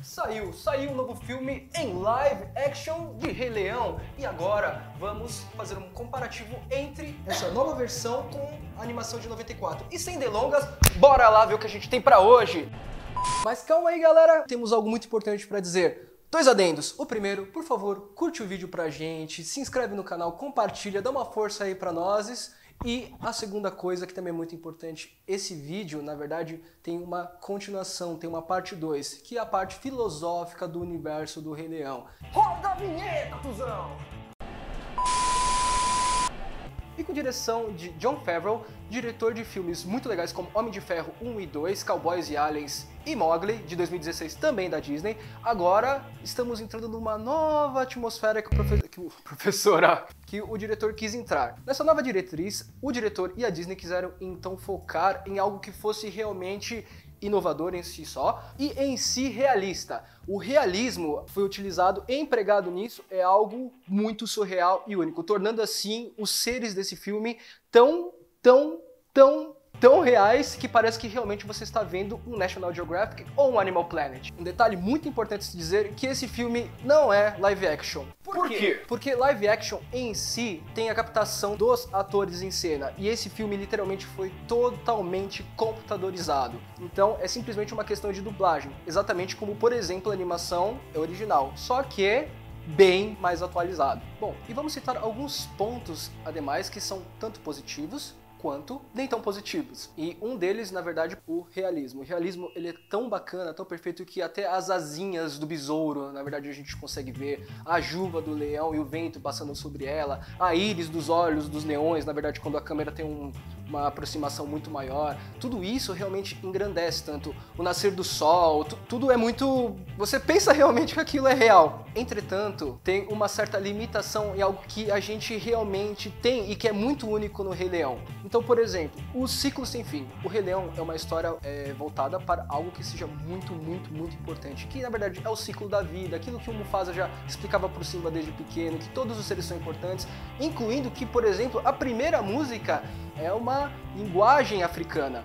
Saiu um novo filme em live action de Rei Leão. E agora vamos fazer um comparativo entre essa nova versão com a animação de 94. E sem delongas, bora lá ver o que a gente tem pra hoje. Mas calma aí, galera, temos algo muito importante pra dizer. Dois adendos. O primeiro, por favor, curte o vídeo pra gente, se inscreve no canal, compartilha, dá uma força aí pra nós. E a segunda coisa que também é muito importante, esse vídeo, na verdade, tem uma continuação, tem uma parte 2, que é a parte filosófica do universo do Rei Leão. Roda a vinheta, cuzão! E com direção de Jon Favreau, diretor de filmes muito legais como Homem de Ferro 1 e 2, Cowboys e Aliens e Mowgli, de 2016, também da Disney. Agora estamos entrando numa nova atmosfera que o diretor quis entrar. Nessa nova diretriz, o diretor e a Disney quiseram então focar em algo que fosse realmente inovador em si só e em si realista. O realismo foi utilizado e empregado nisso é algo muito surreal e único, tornando assim os seres desse filme tão reais que parece que realmente você está vendo um National Geographic ou um Animal Planet. Um detalhe muito importante se dizer que esse filme não é live action. Por quê? Porque live action em si tem a captação dos atores em cena e esse filme literalmente foi totalmente computadorizado. Então é simplesmente uma questão de dublagem, exatamente como, por exemplo, a animação original, só que bem mais atualizado. Bom, e vamos citar alguns pontos ademais que são tanto positivos quanto nem tão positivos. E um deles, na verdade, o realismo. O realismo, ele é tão bacana, tão perfeito, que até as asinhas do besouro, na verdade, a gente consegue ver. A juba do leão e o vento passando sobre ela. A íris dos olhos dos leões, na verdade, quando a câmera tem uma aproximação muito maior. Tudo isso realmente engrandece tanto. O nascer do sol, tudo é muito... Você pensa realmente que aquilo é real. Entretanto, tem uma certa limitação em algo que a gente realmente tem e que é muito único no Rei Leão. Então, por exemplo, o Ciclo Sem Fim. O Rei Leão é uma história voltada para algo que seja muito importante, que na verdade é o ciclo da vida, aquilo que o Mufasa já explicava pro Simba desde pequeno, que todos os seres são importantes, incluindo que, por exemplo, a primeira música é uma linguagem africana.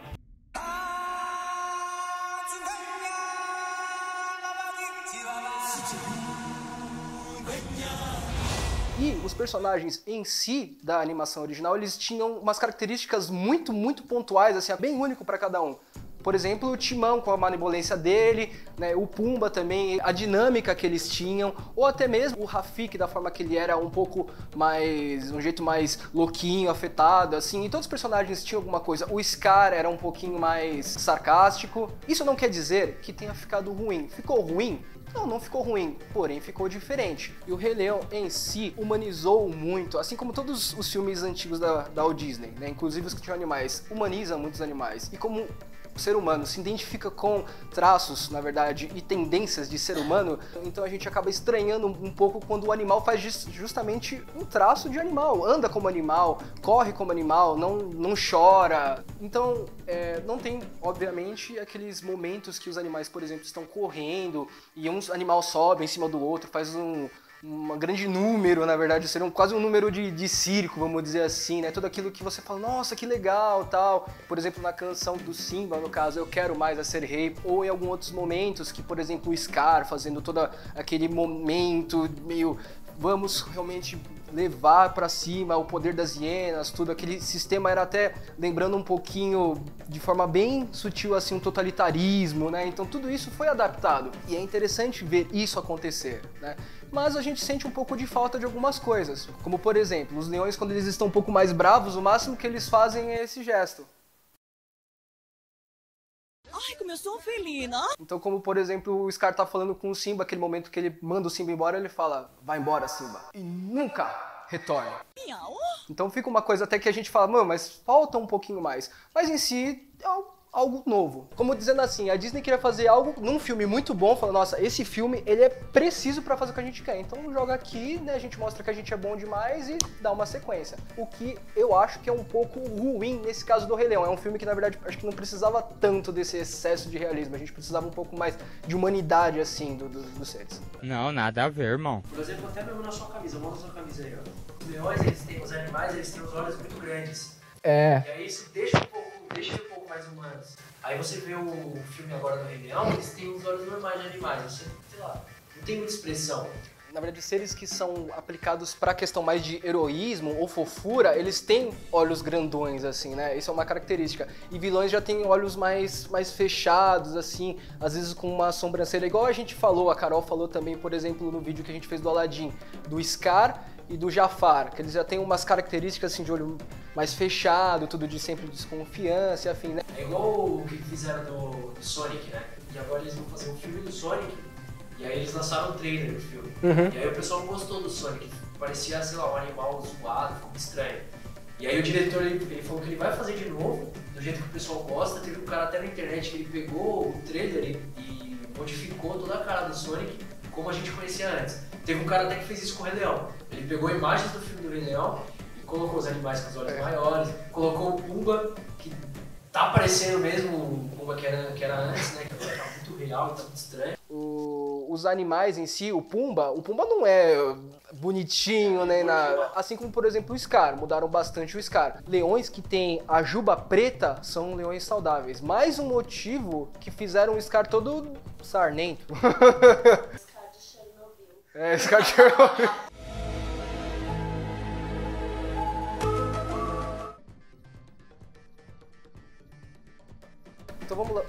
E os personagens em si da animação original, eles tinham umas características muito pontuais, assim, bem único para cada um. Por exemplo, o Timão com a malemolência dele, né, o Pumba também, a dinâmica que eles tinham, ou até mesmo o Rafiki da forma que ele era um pouco mais, um jeito mais louquinho, afetado, assim, e todos os personagens tinham alguma coisa. O Scar era um pouquinho mais sarcástico. Isso não quer dizer que tenha ficado ruim. Ficou ruim? Não ficou ruim, porém ficou diferente. E o Rei Leão em si humanizou muito, assim como todos os filmes antigos da Walt Disney, né? Inclusive os que tinham animais, humaniza muitos animais. E como o ser humano se identifica com traços, na verdade, e tendências de ser humano, então a gente acaba estranhando um pouco quando o animal faz justamente um traço de animal, anda como animal, corre como animal, não chora. Então, não tem, obviamente, aqueles momentos que os animais, por exemplo, estão correndo e um animal sobe em cima do outro, faz um grande número, na verdade, seria quase um número de circo, vamos dizer assim, né? Tudo aquilo que você fala, nossa, que legal, tal. Por exemplo, na canção do Simba, no caso, Eu Quero Mais a Ser Rei, ou em alguns outros momentos, que, por exemplo, o Scar fazendo todo aquele momento meio... Vamos realmente levar pra cima o poder das hienas, tudo. Aquele sistema era até, lembrando um pouquinho, de forma bem sutil, assim, um totalitarismo, né? Então tudo isso foi adaptado. E é interessante ver isso acontecer, né? Mas a gente sente um pouco de falta de algumas coisas. Como, por exemplo, os leões, quando eles estão um pouco mais bravos, o máximo que eles fazem é esse gesto. Ai, como eu sou felina! Então, como por exemplo, o Scar tá falando com o Simba, aquele momento que ele manda o Simba embora, ele fala, vai embora, Simba. E nunca retorna. Miau. Então fica uma coisa até que a gente fala, mano, mas falta um pouquinho mais. Mas em si, é algo novo. Como dizendo assim, a Disney queria fazer algo num filme muito bom, falando, nossa, esse filme, ele é preciso pra fazer o que a gente quer. Então joga aqui, né, a gente mostra que a gente é bom demais e dá uma sequência. O que eu acho que é um pouco ruim nesse caso do Rei Leão. É um filme que, na verdade, acho que não precisava tanto desse excesso de realismo. A gente precisava um pouco mais de humanidade, assim, dos seres. Não, nada a ver, irmão. Por exemplo, até mesmo na sua camisa, mostra a sua camisa aí, ó. Os leões, eles têm, os animais, eles têm os olhos muito grandes. É. E aí isso deixa um pouco mais humanos. Aí você vê o filme agora do Rei Leão, eles têm os olhos normais de animais, você, sei lá, não tem muita expressão. Na verdade, seres que são aplicados pra questão mais de heroísmo ou fofura, eles têm olhos grandões, assim, né? Isso é uma característica. E vilões já têm olhos mais fechados, assim, às vezes com uma sobrancelha. Igual a gente falou, a Carol falou também, por exemplo, no vídeo que a gente fez do Aladdin, do Scar e do Jafar, que eles já têm umas características, assim, de olho mais fechado, tudo de sempre desconfiança e afim, né? É igual o que fizeram do Sonic, né? E agora eles vão fazer um filme do Sonic. E aí eles lançaram um trailer do filme. E aí o pessoal não gostou do Sonic, parecia, sei lá, um animal zoado, ficou estranho. E aí o diretor, ele falou que ele vai fazer de novo, do jeito que o pessoal gosta. Teve um cara até na internet que ele pegou o trailer e modificou toda a cara do Sonic como a gente conhecia antes. Teve um cara até que fez isso com o Rei Leão. Ele pegou imagens do filme do Rei Leão e colocou os animais com os olhos maiores, colocou o Pumba, que tá parecendo mesmo o Pumba que era antes, né? Que agora tá muito real e tá muito estranho. Os animais em si, o Pumba não é bonitinho, nem nada. Assim como, por exemplo, o Scar, mudaram bastante o Scar. Leões que têm a juba preta são leões saudáveis. Mais um motivo que fizeram o Scar todo sarnento. Scar de Chernobyl. Scar de Chernobyl. Então vamos lá.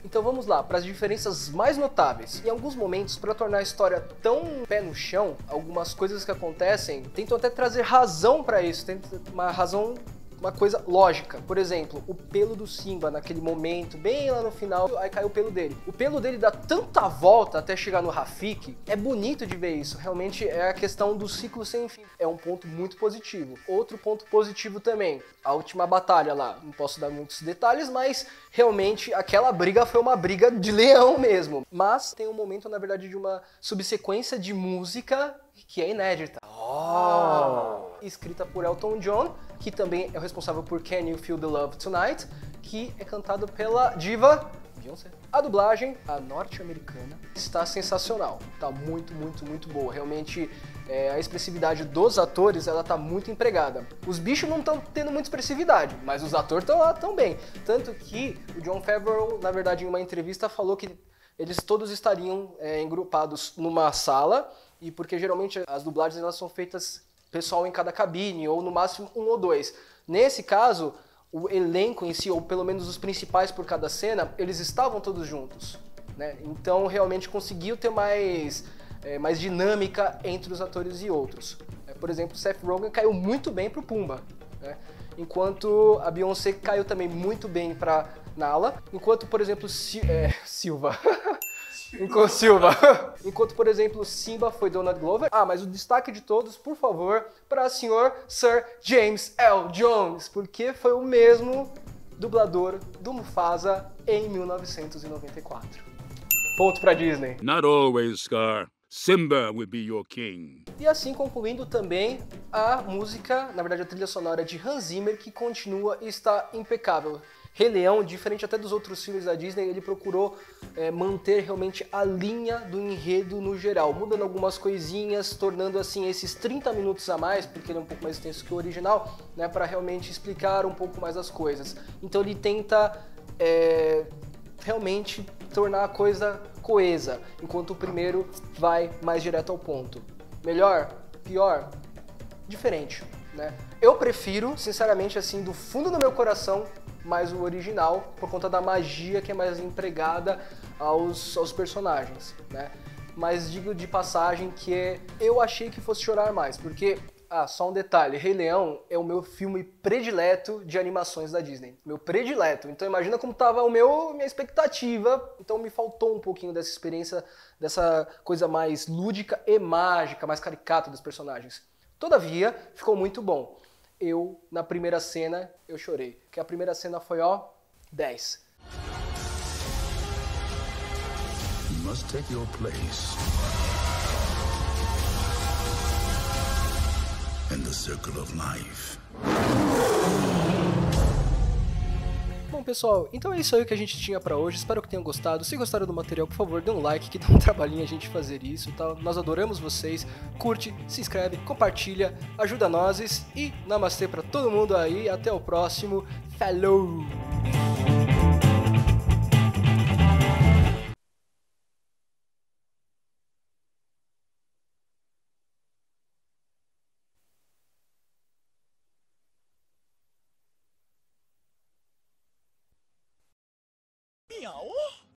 Então vamos lá para as diferenças mais notáveis. Em alguns momentos, para tornar a história tão pé no chão, algumas coisas que acontecem tentam até trazer razão para isso, tentam uma razão, uma coisa lógica. Por exemplo, o pelo do Simba naquele momento, bem lá no final, aí caiu o pelo dele. O pelo dele dá tanta volta até chegar no Rafiki, é bonito de ver isso. Realmente é a questão do ciclo sem fim. É um ponto muito positivo. Outro ponto positivo também, a última batalha lá. Não posso dar muitos detalhes, mas realmente aquela briga foi uma briga de leão mesmo. Mas tem um momento, na verdade, de uma subsequência de música que é inédita. Escrita por Elton John, que também é o responsável por Can You Feel the Love Tonight, que é cantado pela diva Beyoncé. A dublagem, a norte-americana, está sensacional. Tá muito, muito, muito boa. Realmente, a expressividade dos atores, ela tá muito empregada. Os bichos não estão tendo muita expressividade, mas os atores estão lá tão bem. Tanto que o Jon Favreau, na verdade, em uma entrevista, falou que eles todos estariam engrupados numa sala, e porque geralmente as dublagens elas são feitas pessoal em cada cabine, ou no máximo um ou dois. Nesse caso, o elenco em si, ou pelo menos os principais por cada cena, eles estavam todos juntos, né? Então realmente conseguiu ter mais dinâmica entre os atores e outros. Por exemplo, Seth Rogen caiu muito bem pro Pumba, né? Enquanto a Beyoncé caiu também muito bem pra Nala, enquanto, por exemplo, Silva. Enquanto, por exemplo, Simba foi Donald Glover. Mas o destaque de todos, por favor, para o senhor Sir James L. Jones, porque foi o mesmo dublador do Mufasa em 1994. Ponto para Disney. Not always, Scar. Simba will be your king. E assim concluindo também a música, na verdade a trilha sonora de Hans Zimmer, que continua e está impecável. Rei Leão, diferente até dos outros filmes da Disney, ele procurou manter realmente a linha do enredo no geral, mudando algumas coisinhas, tornando assim esses 30 minutos a mais, porque ele é um pouco mais extenso que o original, né, para realmente explicar um pouco mais as coisas. Então ele tenta realmente tornar a coisa coesa, enquanto o primeiro vai mais direto ao ponto. Melhor? Pior? Diferente, né? Eu prefiro, sinceramente, assim, do fundo do meu coração, mais o original, por conta da magia que é mais empregada aos personagens, né? Mas digo de passagem que eu achei que fosse chorar mais, porque, só um detalhe, Rei Leão é o meu filme predileto de animações da Disney. Meu predileto. Então imagina como tava minha expectativa. Então me faltou um pouquinho dessa experiência, dessa coisa mais lúdica e mágica, mais caricata dos personagens. Todavia, ficou muito bom. Na primeira cena, eu chorei. Porque a primeira cena foi, 10. You must take your place in the circle of life. Bom, pessoal, então é isso aí que a gente tinha pra hoje. Espero que tenham gostado. Se gostaram do material, por favor, dê um like, que dá um trabalhinho a gente fazer isso, tá? Nós adoramos vocês. Curte, se inscreve, compartilha, ajuda nós e namastê pra todo mundo aí. Até o próximo. Falou! miau.